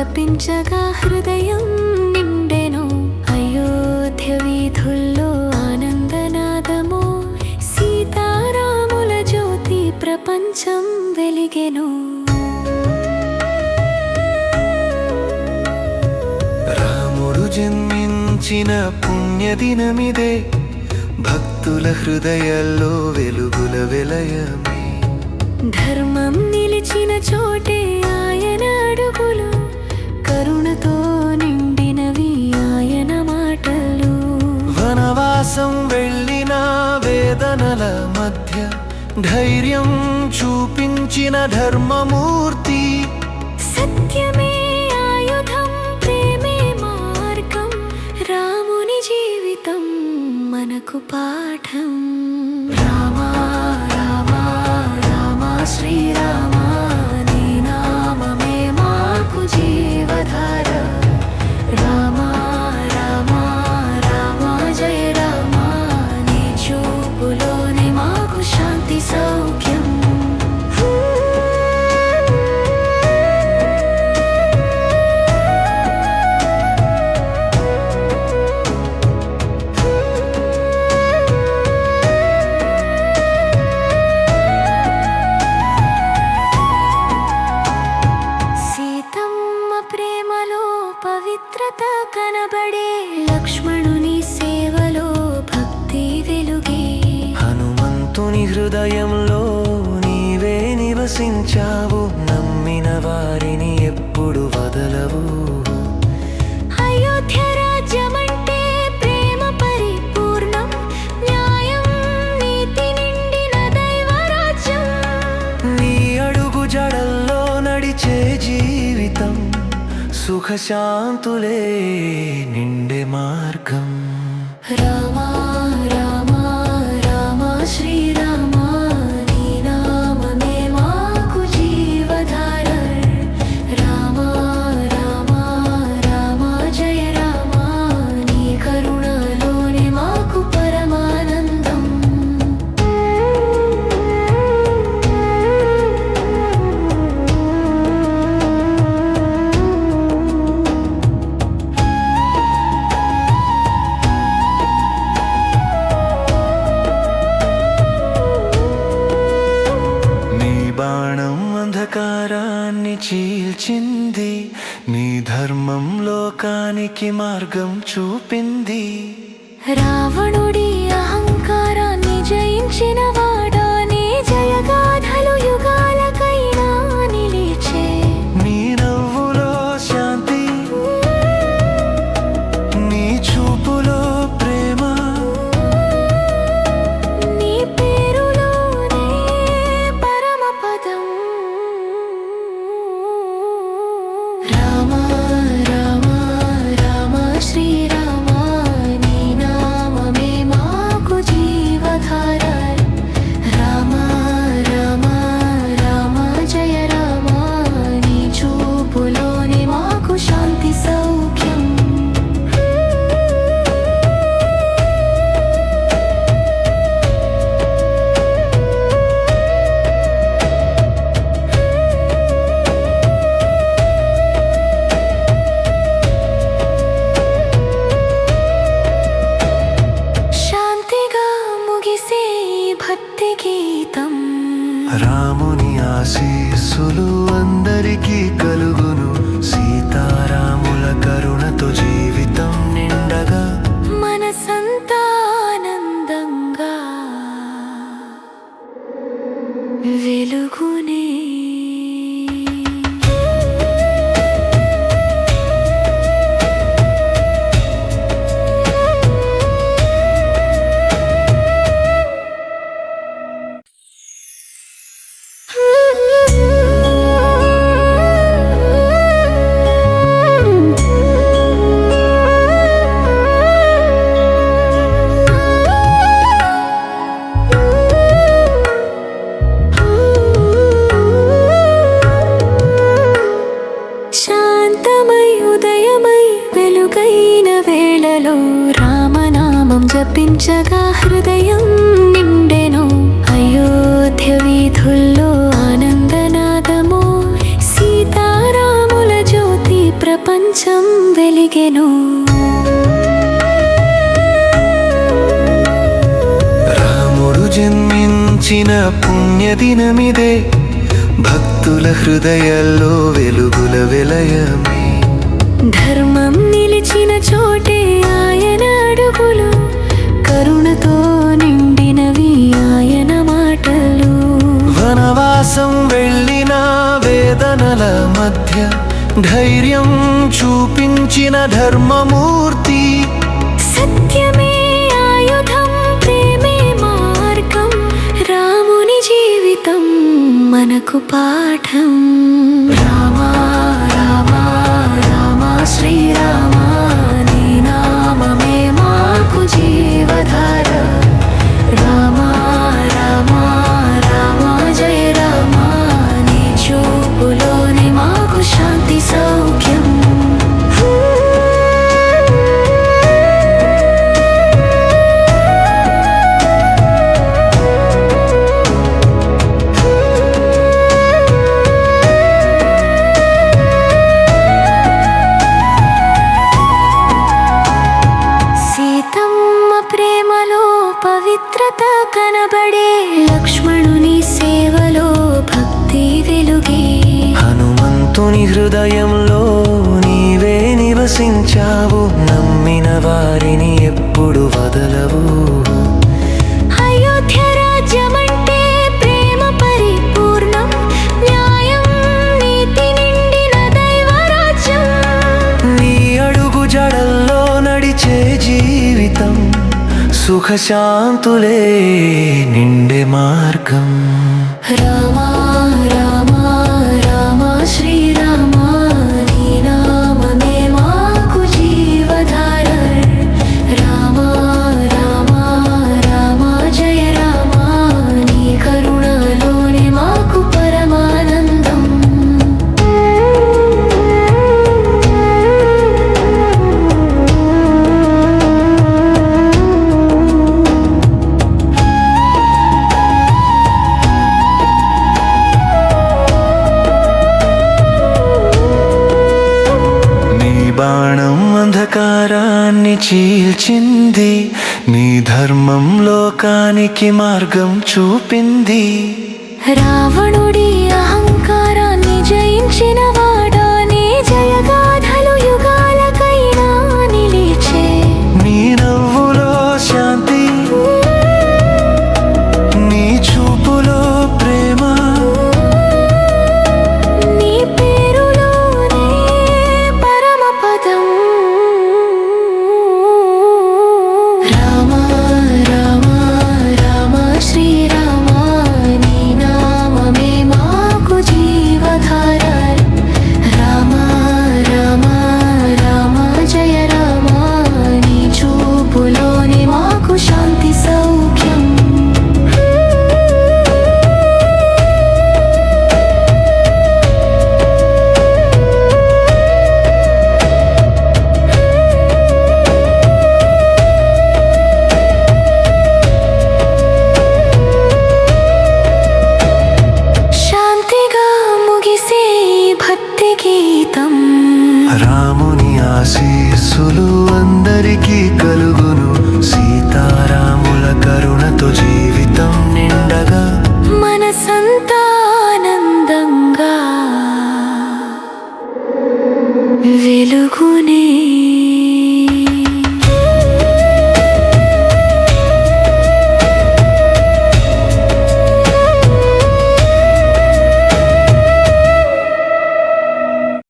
జపించగా హృదయం నిండెను. అయోధ్య వీధుల్లో ఆనందనాదము, సీతారాముల జ్యోతి ప్రపంచం వెలిగెను. రాముడు జన్మించిన పుణ్యదినమిదే, భక్తుల హృదయాల్లో వెలుగుల వెలయమే. ధర్మం నిలిచిన చోటే ఆయన అడుగులు, కరుణతో నిండినవి ఆయన మాటలు. వనవాసం వెళ్ళిన వేదనల మధ్య ధైర్యం చూపించిన ధర్మమూర్తి. సత్యమే ఆయుధం, ప్రేమే మార్గం, రాముని జీవితం మనకు పాఠం. రామా రామా రామా శ్రీరామ, నీ నామమే మాకు జీవధార. రామా రామా రామా జయ రామ, నీ చూపులోనే మాకు శాంతి సౌఖ్యం. పవిత్రత కనబడే, లక్ష్మణుని సేవలో భక్తి వెలుగే. హనుమంతుని హృదయంలో నీవే నివసించావు, నమ్మిన వారిని ఎప్పుడు వదలవు. అయోధ్య రాజ్యమంటే ప్రేమ పరిపూర్ణం, న్యాయం నీతి నిండిన దైవరాజ్యం. నీ అడుగు జడల్లో నడిచే జీవితం, సుఖశాంతులే నిండే మార్గం. రామా రామా రామా శ్రీరామ, నీ నామమే మాకు జీవధార. రామా రామా రామా జయ రామ, నీ కరుణలోనే మాకు పరమానందం. బాణం అంధకారాన్ని చీల్చింది, నీ ధర్మం లోకానికి మార్గం చూపింది. రావణుడి అహంకారాన్ని జయించిన వాడా, నీ జయగాథలు యుగాలకైనా నిలిచే. నీ నవ్వులో శాంతి, నీ చూపులో ప్రేమ, నీ పేరులోనే పరమపదం. రామా రామా రామా శ్రీరామ, నీ నామమే మాకు జీవధార. రామా రామా రామా జయ రామ, నీ చూపులోనే మాకు శాంతి సౌఖ్యం. శాంతిగా ముగిసే భక్తి గీతం, రాముని ఆశీస్సులు అందరికీ కలుగును. సీతారాముల కరుణతో జీవితం నిండగా, మనసంతా ఆనందంగా వెలుగునే. జపించగా హృదయం నిండెను. అయోధ్య వీధుల్లో ఆనందనాదము, సీతారాముల జ్యోతి ప్రపంచం వెలిగెను. రాముడు జన్మించిన పుణ్యదినమిదే, భక్తుల హృదయాల్లో వెలుగుల వెలయమే. ధర్మం నిలిచిన చోటే ఆయన అడుగులు, కరుణతో నిండినవి ఆయన మాటలు. వనవాసం వెళ్ళిన వేదనల మధ్య ధైర్యం చూపించిన ధర్మమూర్తి. సత్యమే ఆయుధం, ప్రేమే మార్గం, రాముని జీవితం మనకు పాఠం. రామ రామ రామ శ్రీరామ, నీ నామమే మాకు జీవధార. రామ రామ రామ జయ రామ, నీ చూపులోని మాకు శాంతి సౌఖ్యం. సీతమ్మ ప్రేమలో పవిత్రత కనబడే, లక్ష్మణుని సేవలో భక్తి వెలుగే. హనుమంతుని హృదయంలో నీవే నివసించావు, నమ్మిన వారిని ఎప్పుడు వదలవు. అయోధ్య రాజ్యమంటే ప్రేమ పరిపూర్ణం, న్యాయం నీతి నిండిన దైవరాజ్యం. నీ అడుగు జడల్లో నడిచే జీవితం, సుఖశాంతులే నిండే మార్గం. రామ రామ రామ శ్రీరామ, నీ నామమే మాకు జీవధార. రామ రామ రామ జయ రామ, నీ కరుణలోనే మాకు పరమానందం. బాణం అంధకారాన్ని చీల్చింది, నీ ధర్మం లోకానికి మార్గం చూపింది. రావణుడి అహంకారాన్ని జయించిన వాడా, నీ జయగాథలు యుగాలకైనా నిలిచే. నీ నవ్వులో శాంతి, నీ చూపులో ప్రేమ, నీ పేరులోనే పరమపదం. రామ రామ రామ శ్రీరామ, నీ నామమే మాకు జీవధార. రామ రామ రామ జయ రామ, నీ చూపులోనే మాకు శాంతి సౌఖ్యం. శాంతిగా ముగిసే భక్తి గీతం, రాముని ఆశీస్సులు అందరికీ కలు